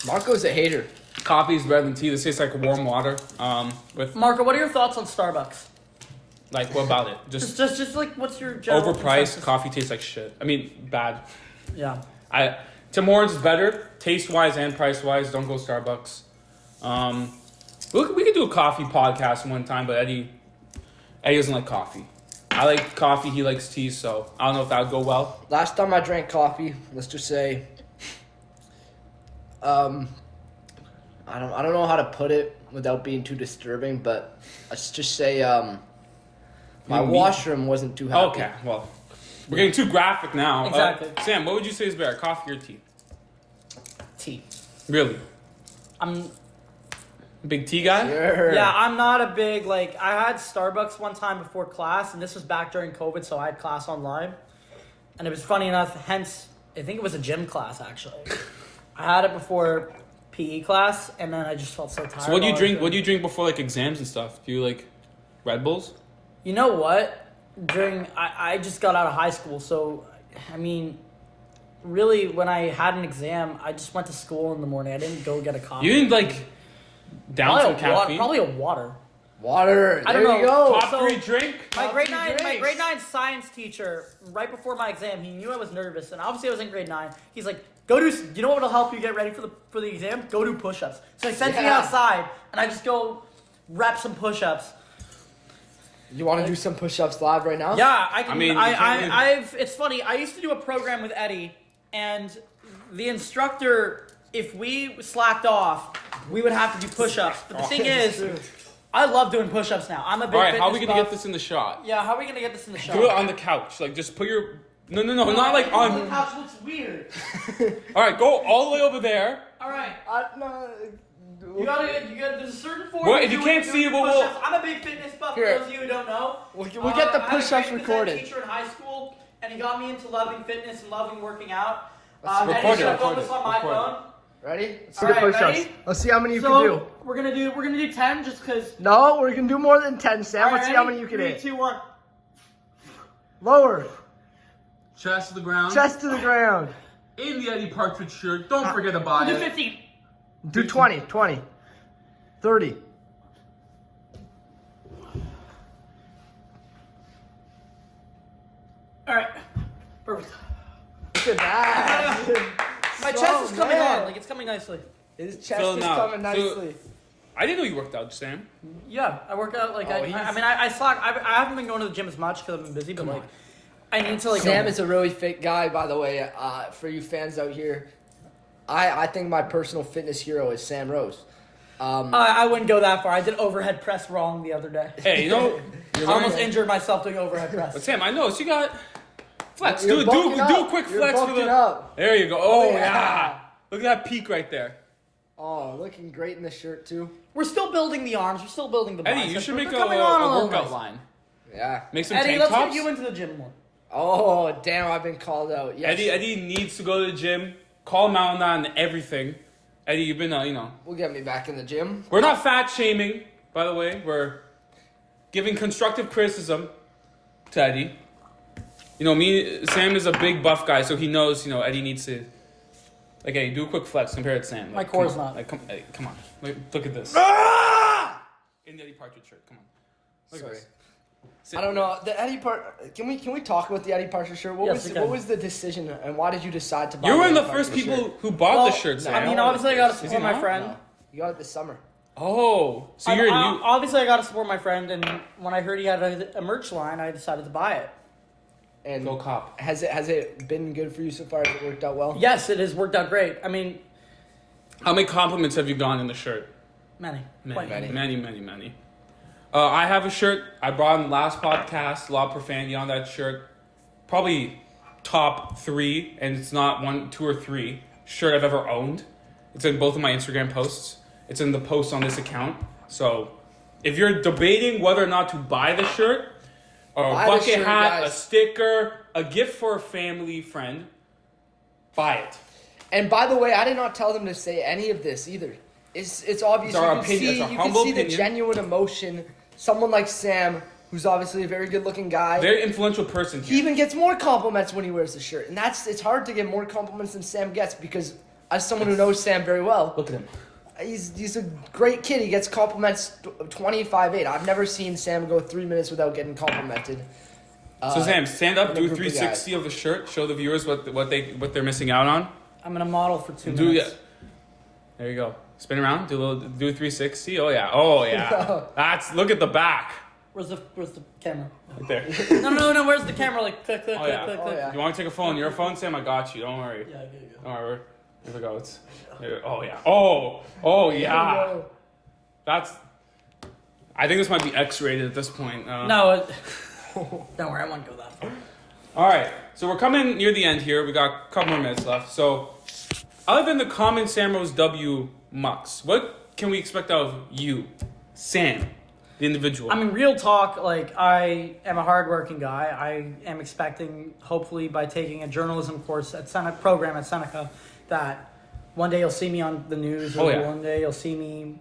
Marco's a hater. Coffee is better than tea. This tastes like warm water. With Marco, what are your thoughts on Starbucks? like, what about it? Just Just like what's your general overpriced. consensus? Coffee tastes like shit. I mean, bad. Yeah. Tim Hortons is better, taste wise and price wise. Don't go Starbucks. We could do a coffee podcast one time, but Eddie doesn't like coffee. I like coffee. He likes tea, so I don't know if that would go well. Last time I drank coffee, let's just say, I don't know how to put it without being too disturbing, but let's just say, my Me? washroom wasn't too happy. Okay, well, we're getting too graphic now. Exactly. Sam, what would you say is better, coffee or tea? Tea. Really, I'm big tea guy? Sure. Yeah, I'm not a big, like, I had Starbucks one time before class, and this was back during COVID, so I had class online. And it was funny enough, hence, I think it was a gym class, actually. I had it before PE class, and then I just felt so tired. So what do you while I was drink? doing What do you drink before like exams and stuff? Do you like Red Bulls? You know what? I just got out of high school, so, I mean, really, when I had an exam, I just went to school in the morning. I didn't go get a coffee. You didn't like down some caffeine? Probably a water. Water. I There don't you know. go. Top So- 3 drink? My grade Coffee 9 drinks. science teacher, right before my exam, he knew I was nervous, and obviously I was in grade 9. He's like, "Go do. You know what will help you get ready for the exam? Go do push-ups." So he sends me Yeah. outside, and I just go rep some push-ups. You want to do some push-ups live right now? Yeah, I can. I mean, you can't I've. It's funny. I used to do a program with Eddie, and the instructor, if we slacked off, we would have to do push-ups. But the thing is, I love doing push-ups now. I'm a big. All right, how are we fitness gonna buff. get this in the shot? Yeah, how are we gonna get this in the shot? Do it on the couch. Like just put your no, not like The on. couch looks weird. All right, go all the way over there. All right. No. You gotta, there's a certain form. Well, you if you do can't when see you're it, doing we'll- push-ups. I'm a big fitness buff. For Here. those of you who don't know, We'll get the I had a push-ups great phys ed recorded. teacher in high school, and he got me into loving fitness and loving working out. Let's Eddie, record should I it, focus on my record it. phone? Ready? Let's All right, ready? Let's see how many you So can do. we're gonna do 10 just because. No, we're gonna do more than 10, Sam. Let's see how many you can 3, hit. 2, 1. Lower. Chest to the ground. Chest to the ground. In the Eddie Partridge shirt. Don't forget to buy We'll do it. 15. Do 20, 30. All right. Perfect. Look at that. My Strong chest is coming man. on. Like it's coming nicely. His chest Filling is out. coming So- nicely. I didn't know you worked out, Sam. Yeah, I work out like Oh, I slack. I haven't been going to the gym as much because I've been busy, but like I need to like. Sam is a really fit guy, by the way. For you fans out here, I think my personal fitness hero is Sam Rose. I wouldn't go that far. I did overhead press wrong the other day. Hey, you know, I almost injured myself doing overhead but press. Sam, I know. So you got flex. You're Do bulking a up. quick You're flex for bulking the. up. There you go. Oh yeah. yeah. Look at that peak right there. Oh, looking great in the shirt too. We're still building the arms. We're still building the biceps. Eddie, you should We're make coming on a little workout nice. line. Yeah. Make some Eddie, tank let's tops. get you into the gym more. Oh, damn! I've been called out. Yes. Eddie needs to go to the gym. Call him out on everything. Eddie, you've been, will get me back in the gym. we're not fat shaming, by the way. We're giving constructive criticism to Eddie. Sam is a big buff guy, so he knows, Eddie needs to. Like, Eddie, do a quick flex compared to Sam. My Like, core's come on. not. Like, Eddie, come on. Look at this. In the Eddie Partridge shirt. Come on. Look Sorry. at this. Sit. I don't know the Eddie part. Can we talk about the Eddie Partridge shirt? Yes, we can. What was the decision and why did you decide to buy? You're one of the the Eddie first Partridge people shirt? who bought Well, the shirt, Sam. I mean, obviously I gotta Is he support my not? friend. No. You got it this summer. Oh, so you're new. Obviously I gotta support my friend, and when I heard he had a merch line, I decided to buy it. And Go cop. has it been good for you so far? Has it worked out well? Yes, it has worked out great. I mean, How many compliments have you gotten in the shirt? many. Many, Quite many, many, many. I have a shirt I brought in the last podcast. A lot of profanity on that shirt. Probably top 3, and it's not 1, 2, or 3 shirt I've ever owned. It's in both of my Instagram posts. It's in the post on this account. So if you're debating whether or not to buy the shirt, or a bucket hat, guys. A sticker, a gift for a family friend, buy it. And by the way, I did not tell them to say any of this either. It's obvious. You can see the genuine emotion. Someone like Sam, who's obviously a very good-looking guy. Very influential person here. He even gets more compliments when he wears the shirt. And it's hard to get more compliments than Sam gets because as someone who knows Sam very well. Look at him. He's a great kid. He gets compliments 25-8. I've never seen Sam go 3 minutes without getting complimented. So Sam, stand up, do 360 of the shirt, show the viewers what they're missing out on. I'm gonna model for 2 minutes. Yeah. There you go. Spin around, do 360. Oh yeah. Look at the back. Where's the camera? Right there. No. Where's the camera? Like click. Yeah. You want to take a phone? Your phone, Sam? I got you. Don't worry. Yeah, good. Don't worry. Here we go. Oh yeah. Oh yeah. I think this might be X-rated at this point. No. Don't worry. I won't go that far. All right. So we're coming near the end here. We got a couple more minutes left. So, other than the common Sam Rose W mucks, what can we expect out of you, Sam, the individual? I mean, real talk, like, I am a hardworking guy. I am expecting, hopefully, by taking a journalism course at program at Seneca, that one day you'll see me on the news, or one day you'll see me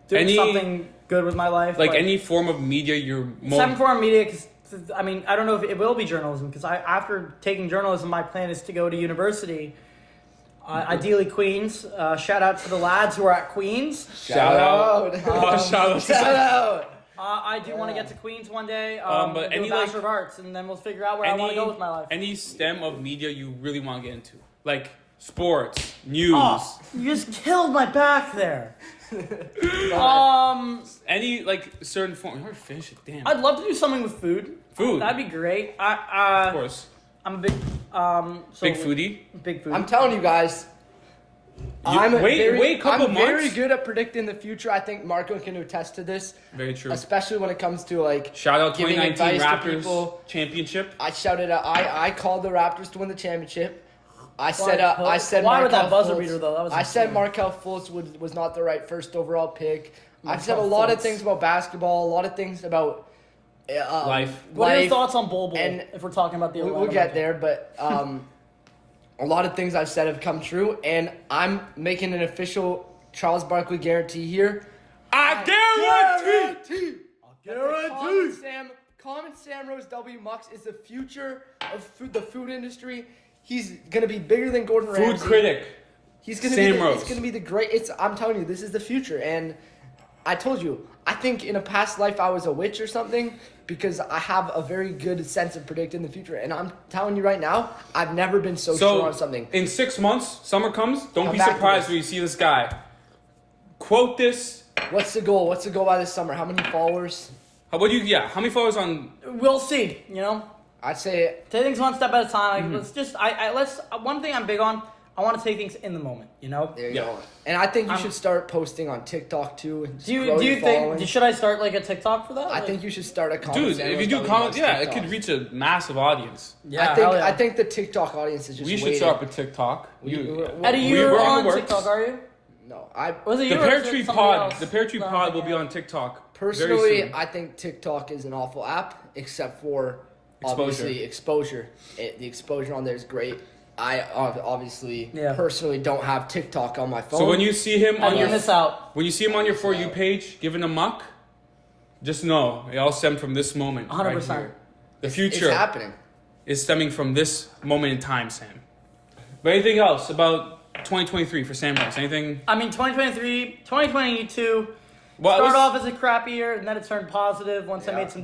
doing something good with my life. Like any form of media some form of media, because, I mean, I don't know if it will be journalism, because after taking journalism, my plan is to go to university. Ideally, Queens. Shout out to the lads who are at Queens. Shout out. Shout out. I do want to get to Queens one day. But any Bachelor of Arts, and then we'll figure out where I want to go with my life. Any STEM of media you really want to get into, like sports, news. Oh, you just killed my back there. Any like certain form. You finish it, damn. I'd love to do something with food. That'd be great. Of course. I'm a big big foodie. Big foodie. I'm telling you guys. I'm very good at predicting the future. I think Marco can attest to this. Very true. Especially when it comes to like shout out giving 2019 advice Raptors to people. Championship. I shouted out. I called the Raptors to win the championship. I said why would that Markelle buzzer Fultz, beater though? That was I said Markelle Fultz was not the right first overall pick. I've said a lot of things about basketball. A lot of things about life. What are your thoughts on Bol Bol? And if we're talking about the we'll get there, but a lot of things I've said have come true, and I'm making an official Charles Barkley guarantee here. I guarantee. Common Sam Rose W. Mucks is the future of the food industry. He's gonna be bigger than Gordon Ramsay. Food critic. He's gonna be the great. I'm telling you, this is the future, and I told you. I think in a past life I was a witch or something because I have a very good sense of predicting the future. And I'm telling you right now, I've never been so sure on something. In 6 months, summer comes, don't be surprised when you see this guy. Quote this. What's the goal? What's the goal by this summer? How many followers? How many followers on... We'll see, you know? I'd say... Take things one step at a time. Like, one thing I'm big on, I want to take things in the moment, you know? There you go. And I think you should start posting on TikTok too. And do you think should I start like a TikTok for that? I think you should start a comment. Dude, if you do comments, it could reach a massive audience. Yeah, I think the TikTok audience is just We should start with TikTok. Eddie, you're on TikTok, are you? No, the Pear 3 pod. The Pear 3 pod will be on TikTok. Personally, I think TikTok is an awful app, except for obviously exposure. The exposure on there is great. I obviously personally don't have TikTok on my phone. So when you see him on when you see him on your For You page giving a muck, just know it all stemmed from this moment. 100%. Right, the future is happening. Is stemming from this moment in time, Sam. But anything else about 2023 for Sam Rose? Anything? I mean, 2022 started off as a crappy year, and then it turned positive once I made some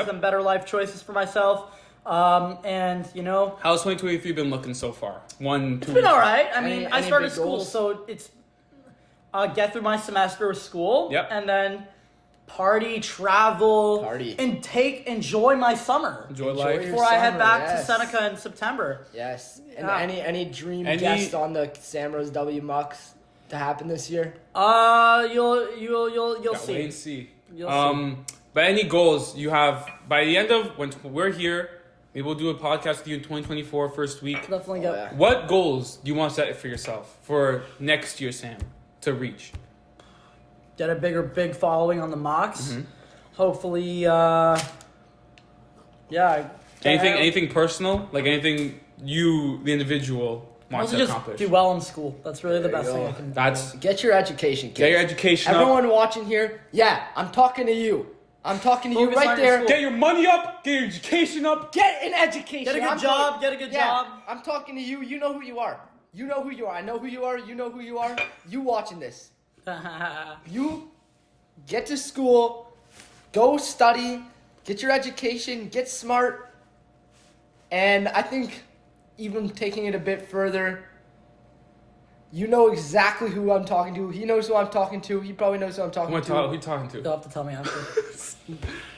some better life choices for myself. And you know, how's 2023 been looking so far? 1, 2. It's been all right. I mean, I started school, so it's get through my semester of school, and then travel, and enjoy my summer. Enjoy life before I head back to Seneca in September. Yes, and any dream guest on the Sam Rose W Mucks to happen this year? You'll see. Wait and see. But any goals you have by the end of when we're here, maybe we'll do a podcast with you in 2024 first week. Definitely go. What goals do you want to set for yourself for next year, Sam, to reach? Get a big following on the mocks. Mm-hmm. Hopefully, Anything personal? Like anything you, the individual, want also to just accomplish? do well in school. That's really the There best you thing go. I can That's Get your education, kids. get your education up. Everyone watching here, yeah, I'm talking to you. I'm talking to you Focus right on your there. school. Get your money up. Get your education up. Get an education. Get a good I'm job, talking- get a good yeah, job. I'm talking to you. You know who you are. You know who you are. I know who you are. You know who you are. You watching this. You get to school, go study, get your education, get smart. And I think even taking it a bit further, you know exactly who I'm talking to. He knows who I'm talking to. He probably knows who I'm talking Who to. you talking to? You'll have to tell me after.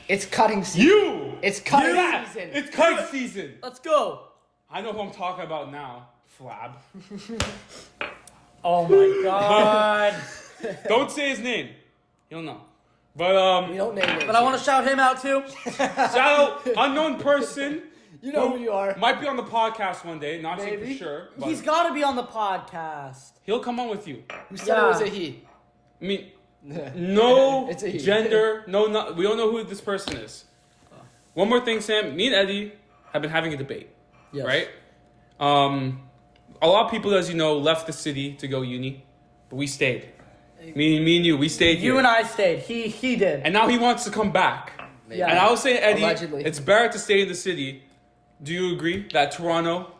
It's cutting season. You. It's cutting Yeah, season. it's cutting season. Let's go. I know who I'm talking about now. Flab. Oh my god. Don't say his name. He'll know. But We don't name names. But I want to shout him out too. shout out unknown person. You know who you are. Might be on the podcast one day. Not saying Maybe. for sure. But He's got to be on the podcast. he'll come on with you. Who said Yeah. it was a he? I mean, no It's a he. gender. We don't know who this person is. One more thing, Sam. Me and Eddie have been having a debate. Yes. Right? A lot of people, as you know, left the city to go uni, but we stayed. Me and you, we stayed here. You and I stayed. He did. And now he wants to come back. Yeah. And I was saying, Eddie, Allegedly. it's better to stay in the city. Do you agree that Toronto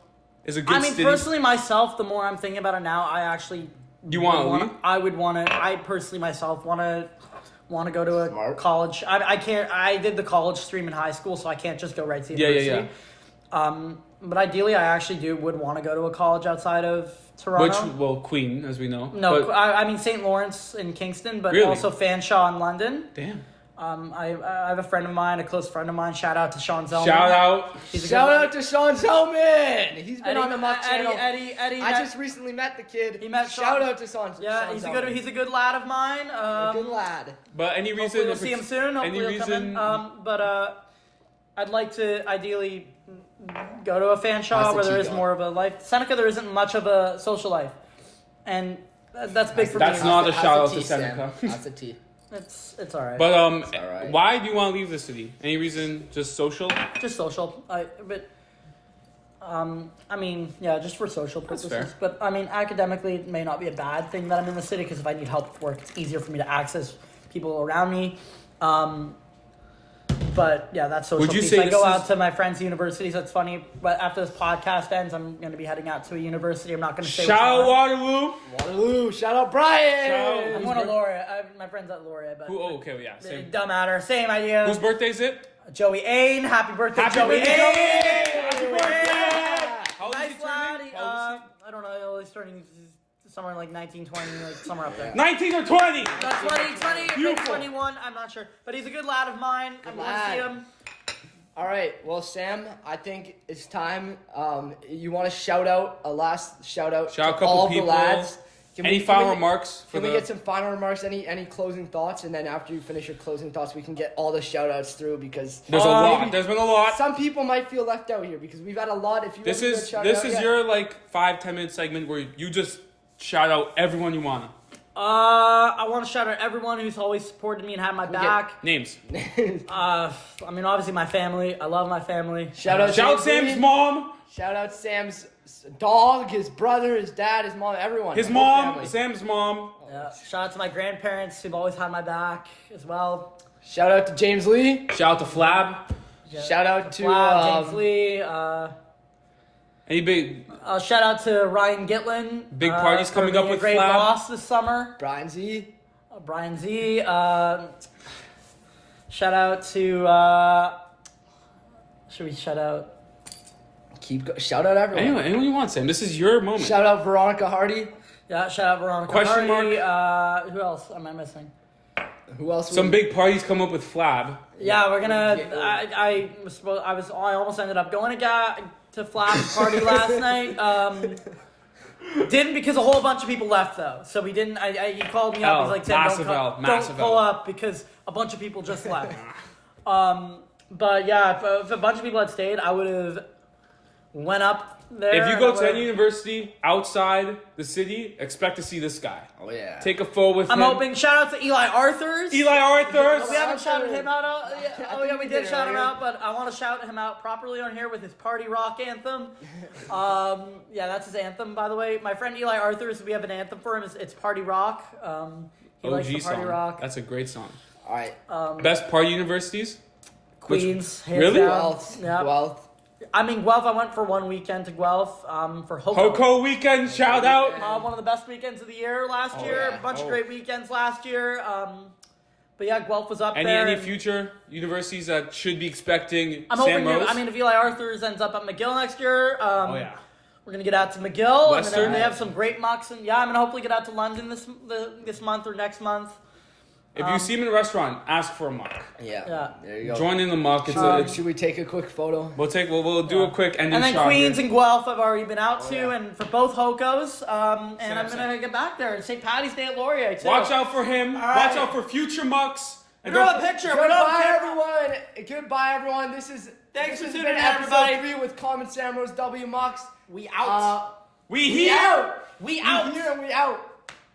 is a good I mean, city? personally, myself, the more I'm thinking about it now, I actually. You wanna would leave? I would want to. I personally myself want to go to a Smart. college. I can't. I did the college stream in high school, so I can't just go right to Yeah, university. yeah. But ideally, I actually would want to go to a college outside of Toronto. Which, Queen, as we know. No, But, I mean St. Lawrence in Kingston, but Really? also Fanshawe in London. damn. I have a friend of mine, a close friend of mine. Shout out to Sean Zellman. Shout out. He's a Shout good out to Sean Zellman. He's been on the Muck channel. Eddie. I just recently met the kid. He met Shout Sean. out to Sean. Yeah, Sean he's Zellman. a good lad of mine. A good lad. But any reason... Hopefully we'll if see him it's- soon. Hopefully Any he'll come in. reason... But I'd like to ideally go to a Fanshawe That's the where there T is dog. more of a life. Seneca, there isn't much of a social life, and that's big for That's me. not a That's shout out T, to Sam. Seneca. That's a T. It's all right. But alright. why do you want to leave the city? Any reason? Just social? Just social. I mean, yeah, just for social purposes. fair. But I mean, academically, it may not be a bad thing that I'm in the city because if I need help with work, it's easier for me to access people around me. But yeah, that's social. Would you piece. say I go this out is- to my friends' universities. That's funny. But after this podcast ends, I'm going to be heading out to a university. I'm not going to say. Shout out which one. Waterloo. Waterloo. Shout out Brian. Shout out- I'm going to Laurier. My friend's at Laurier, but Who? Oh, okay, yeah. it Same. doesn't matter. Same idea. Whose birthday is it? Joey Ain. Happy birthday, Happy Joey birthday, Ain. Joey! Happy birthday! Yeah. How old is he Nice turning? laddie. How old is I don't know. He's turning somewhere like 19, 20, like somewhere up there. he? 19 or 20? 20, Beautiful. 21, I'm not sure. But he's a good lad of mine. I want to lad. see him. All right. Well, Sam, I think it's time. You want to shout out a last shout out Shout out a to couple all people. the lads. Any final remarks for Can we the- get some final remarks? Any closing thoughts? And then after you finish your closing thoughts, we can get all the shout outs through because There's a lot. maybe There's been a lot. some people might feel left out here because we've had a lot. If you This haven't is shouted out yet. your like 5-10 minute segment where you just shout out everyone you wanna. I want to shout out everyone who's always supported me and had my get- back. Names. I mean, obviously my family. I love my family. Shout out Shout out James Sam's Lee. mom. Shout out Sam's dog, his brother, his dad, his mom, everyone. His the whole mom. family. Sam's mom. Yeah. Shout out to my grandparents who've always had my back as well. Shout out to James Lee. Shout out to Flab. Shout out to Wow, James Lee. Any big Shout out to Ryan Gitlin. Big parties for coming being up a with great Flab. boss this summer. Brian Z. Brian Z. Shout out to. Should we shout out? Shout out everyone. anyone you want, Sam. This is your moment. Shout out Veronica Hardy. Yeah, shout out Veronica Question Hardy. Who else am I missing? Who else? Some big parties come up with Flab. Yeah, we're gonna. Yeah. I almost ended up going to Flap's party last night. Didn't because a whole bunch of people left though. So we didn't. He called me up. He's like, don't pull up because a bunch of people just left. But yeah, if a bunch of people had stayed, I would have went up there. If you go to any university outside the city, expect to see this guy. Oh yeah. Take a photo with him. I'm hoping. Shout out to Eli Arthurs. Eli Arthurs. We haven't shouted him out. We did shout him out, but I want to shout him out properly on here with his party rock anthem. Yeah, that's his anthem, by the way. My friend Eli Arthurs, we have an anthem for him. It's Party Rock. He likes the party song. rock. That's a great song. All right. Best party universities? Queens. Really? Guelph. Yep. Guelph. I mean, Guelph, I went for one weekend to Guelph for Hoko. Hoko weekend, shout out. One of the best weekends of the year last year. Yeah. A bunch of great weekends last year. But yeah, Guelph was up there. Any future universities that should be expecting I'm Sam hoping. Rose? I mean, if Eli Arthurs ends up at McGill next year, yeah. we're gonna get out to McGill, Western? and then they have some great mocks. And yeah, I'm gonna hopefully get out to London this month or next month. If you see him in a restaurant, ask for a muck. Yeah. There you go. Join in the muck. Should we take a quick photo? We'll do a quick ending And then shot Queens here. and Guelph I've already been out to, yeah. and for both Hokos. And I'm gonna get back there. St. Patty's Day at Laurier too. Watch out for him. right. Watch out for future mucks. And Draw a picture. Goodbye, everyone. This is Thanks for has tuning been in, episode everybody. 3 with Common Sam Rose W Mox. We out. We here. We out. We here and we out.